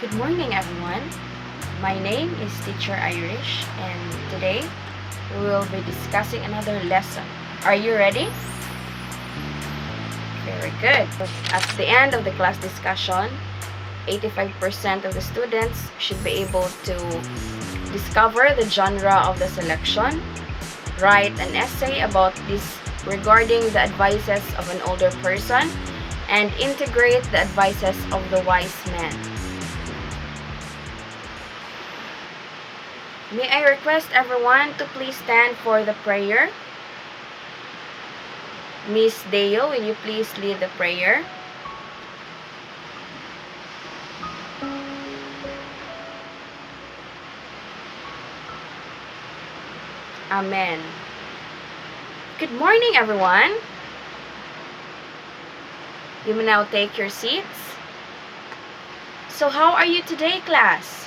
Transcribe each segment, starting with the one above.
Good morning, everyone. My name is Teacher Irish, and today we will be discussing another lesson. Are you ready? Very good. At the end of the class discussion, 85% of the students should be able to discover the genre of the selection, write an essay about this regarding the advices of an older person, and integrate the advices of the wise man. May I request everyone to please stand for the prayer? Miss Deo, will you please lead the prayer? Amen. Good morning, everyone. You may now take your seats. So how are you today, class?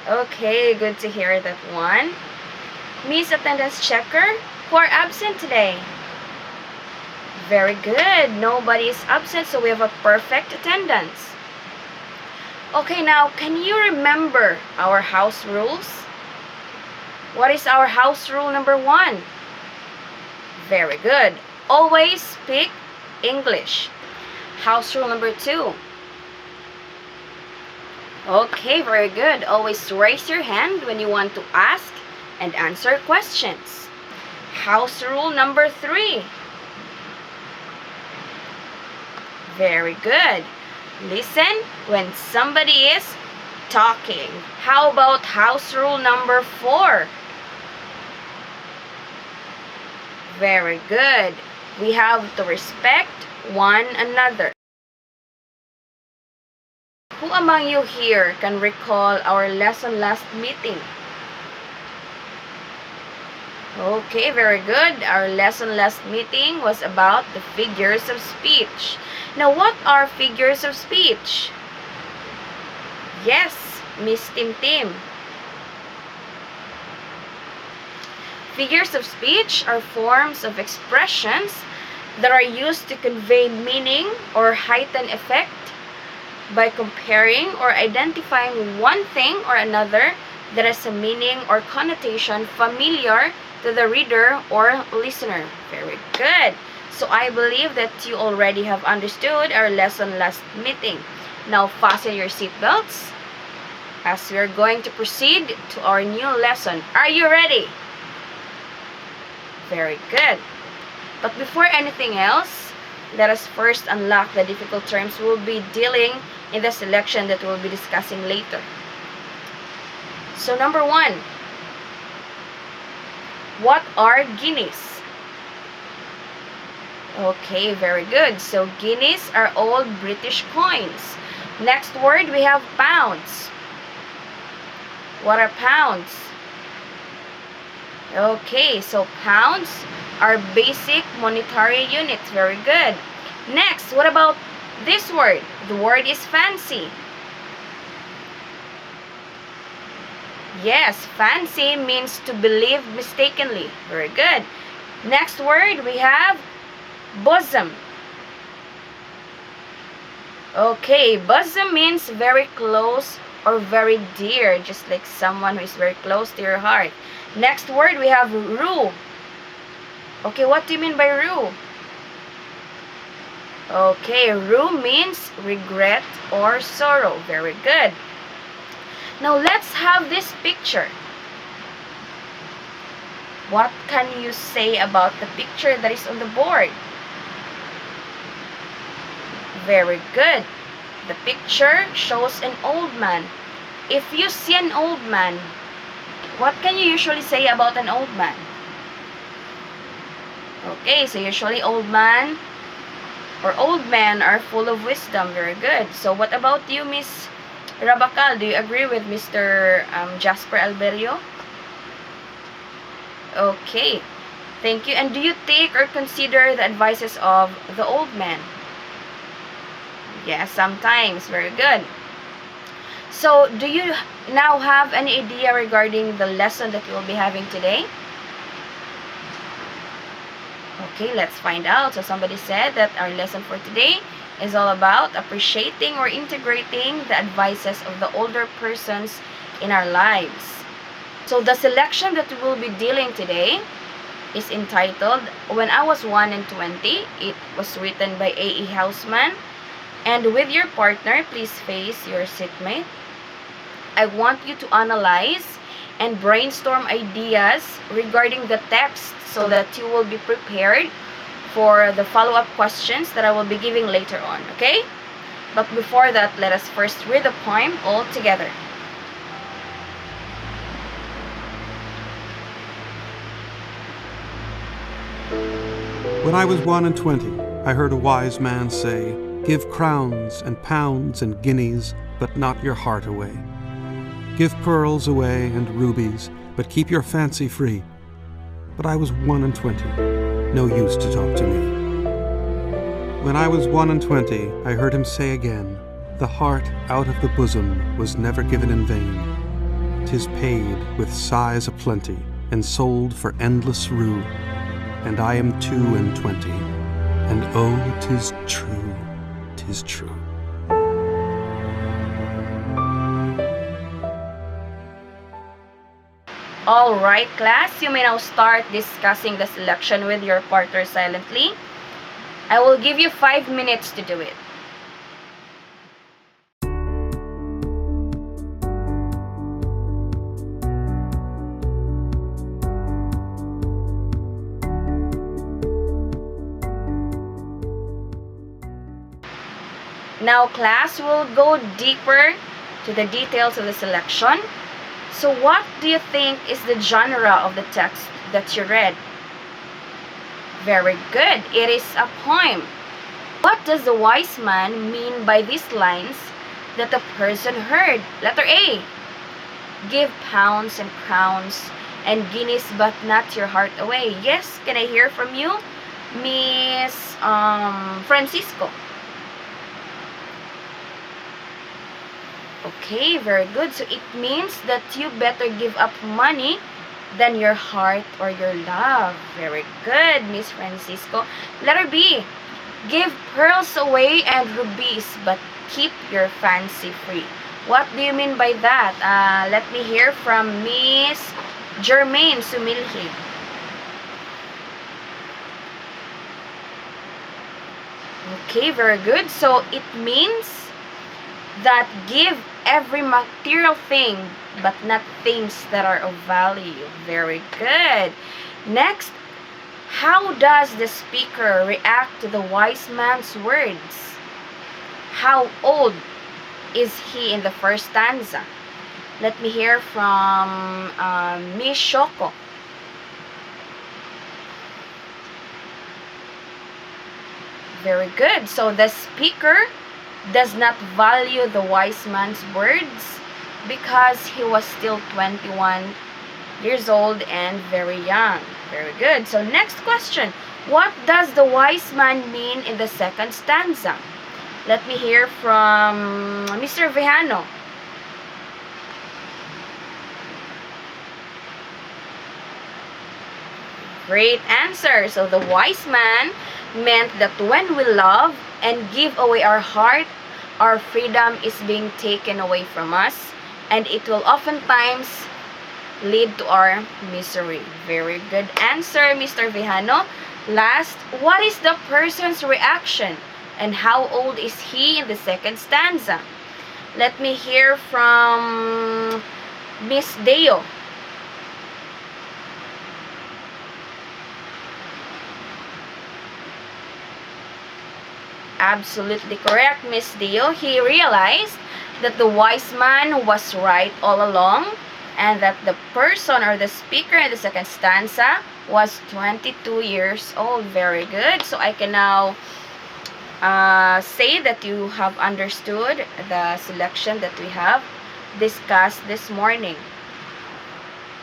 Okay, good to hear that one. Miss Attendance Checker, who are absent today? Very good. Nobody is absent, so we have a perfect attendance. Okay, now, can you remember our house rules? What is our house rule number 1? Very good. Always speak English. House rule number 2. Okay, very good. Always raise your hand when you want to ask and answer questions. House rule number 3. Very good. Listen when somebody is talking. How about house rule number 4? Very good. We have to respect one another. Who among you here can recall our lesson last meeting? Okay, very good. Our lesson last meeting was about the figures of speech. Now, what are figures of speech? Yes, Miss Tim Tim. Figures of speech are forms of expressions that are used to convey meaning or heighten effect by comparing or identifying one thing or another that has a meaning or connotation familiar to the reader or listener. Very good. So I believe that you already have understood our lesson last meeting. Now fasten your seatbelts as we are going to proceed to our new lesson. Are you ready? Very good. But before anything else, let us first unlock the difficult terms we'll be dealing in the selection that we'll be discussing later. So number 1, what are guineas? Okay, very good. So guineas are old British coins. Next word, we have pounds. What are pounds? Okay, so pounds are basic monetary units. Very good. Next, what about this word? The word is fancy. Yes, fancy means to believe mistakenly. Very good. Next word, we have bosom. Okay, bosom means very close or very dear, just like someone who is very close to your heart. Next word, we have rue. Okay, what do you mean by rue? Okay, rue means regret or sorrow. Very good. Now, let's have this picture. What can you say about the picture that is on the board? Very good. The picture shows an old man. If you see an old man, what can you usually say about an old man? Okay, so usually old man or old men are full of wisdom. Very good. So what about you, Miss Rabacal? Do you agree with Mr. Jasper Alberio? Okay, thank you. And do you take or consider the advices of the old man? Yes, sometimes. Very good. So, do you now have any idea regarding the lesson that we will be having today? Okay, let's find out. So, somebody said that our lesson for today is all about appreciating or integrating the advices of the older persons in our lives. So the selection that we will be dealing today is entitled When I Was 1 and 20. It was written by A.E. Housman. And with your partner, please face your seatmate. I want you to analyze and brainstorm ideas regarding the text so that you will be prepared for the follow-up questions that I will be giving later on, okay? But before that, let us first read the poem all together. When I was 1 and 20, I heard a wise man say, "Give crowns and pounds and guineas, but not your heart away. Give pearls away and rubies, but keep your fancy free." But I was 1 and 20, no use to talk to me. When I was 1 and 20, I heard him say again, "The heart out of the bosom was never given in vain. 'Tis paid with sighs aplenty, and sold for endless rue. And I am 2 and 20, and oh, 'tis true, 'tis true." Alright, class, you may now start discussing the selection with your partner silently. I will give you 5 minutes to do it. Now, class, will go deeper to the details of the selection. So what do you think is the genre of the text that you read? Very good. It is a poem. What does the wise man mean by these lines that the person heard? Letter A. Give pounds and crowns and guineas, but not your heart away. Yes, can I hear from you, Miss Francisco? Okay, very good. So it means that you better give up money than your heart or your love. Very good, Miss Francisco. Letter B. Give pearls away and rubies, but keep your fancy free. What do you mean by that? Let me hear from Miss Germaine Sumilhi. Okay, very good. So it means that give every material thing, but not things that are of value. Very good. Next, how does the speaker react to the wise man's words? How old is he in the first stanza? Let me hear from Miss Shoko. Very good. So the speaker does not value the wise man's words because he was still 21 years old and very young. Very good. So next question. What does the wise man mean in the second stanza? Let me hear from Mr. Vejano. Great answer. So the wise man meant that when we love and give away our heart, our freedom is being taken away from us, and it will oftentimes lead to our misery. Very good answer, Mr. Vejano. Last, what is the person's reaction, and how old is he in the second stanza? Let me hear from Miss Deo. Absolutely correct, Miss Dio. He realized that the wise man was right all along and that the person or the speaker in the second stanza was 22 years old. Very good. So I can now say that you have understood the selection that we have discussed this morning.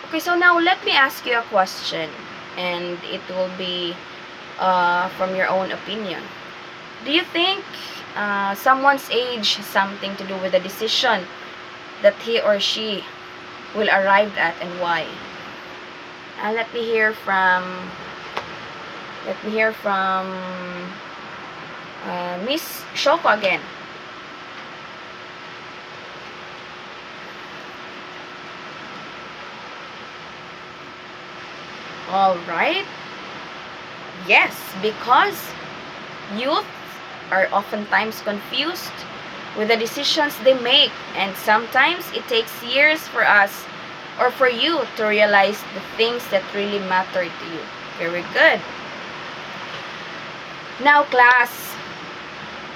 Okay, so now let me ask you a question, and it will be from your own opinion. Do you think someone's age has something to do with the decision that he or she will arrive at, and why? Let me hear from Miss Shoko again. Alright. Yes, because youth are oftentimes confused with the decisions they make, and sometimes it takes years for us or for you to realize the things that really matter to you. Very good. Now, class,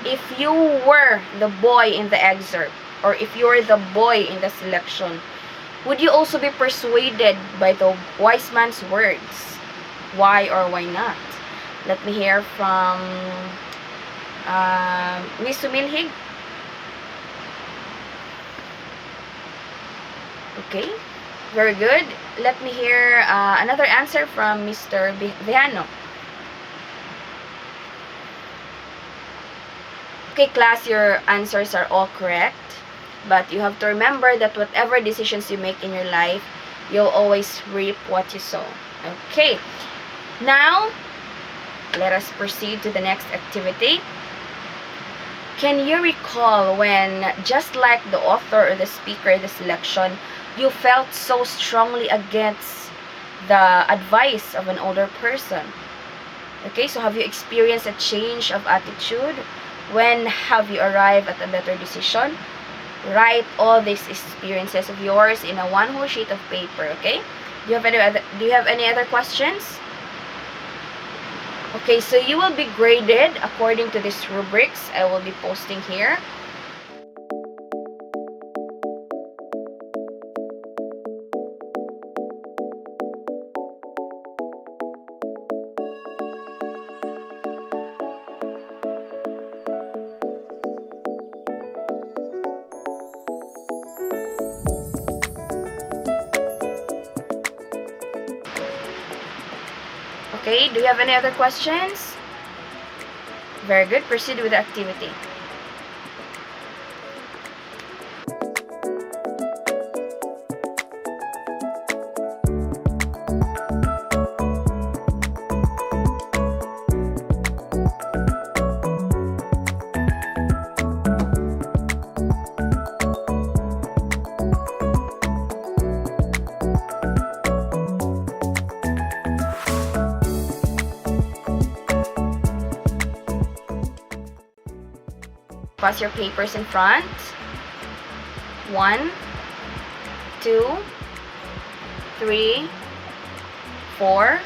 if you were the boy in the excerpt, or if you were the boy in the selection, would you also be persuaded by the wise man's words? Why or why not? Let me hear from Miss Sumilhig. Okay, very good. Let me hear another answer from Mr. Vihano. Okay, class, your answers are all correct. But you have to remember that whatever decisions you make in your life, you'll always reap what you sow. Okay, now let us proceed to the next activity. Can you recall when, just like the author or the speaker in the selection, you felt so strongly against the advice of an older person? Okay, so have you experienced a change of attitude? When have you arrived at a better decision? Write all these experiences of yours in a one whole sheet of paper, okay? Do you have any other questions? Okay, so you will be graded according to these rubrics I will be posting here. Okay, do you have any other questions? Very good. Proceed with the activity. Pass your papers in front. 1, 2, 3, 4,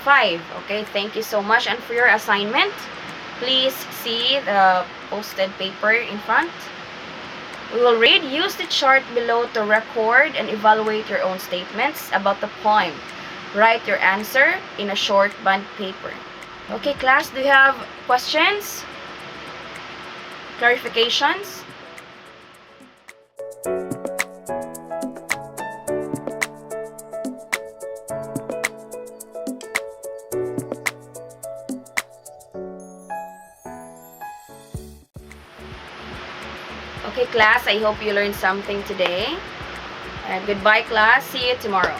5. Okay, thank you so much. And for your assignment, please see the posted paper in front. We will read. Use the chart below to record and evaluate your own statements about the poem. Write your answer in a short bond paper. Okay, class, do you have questions? Clarifications? Okay, class, I hope you learned something today. And goodbye, class. See you tomorrow.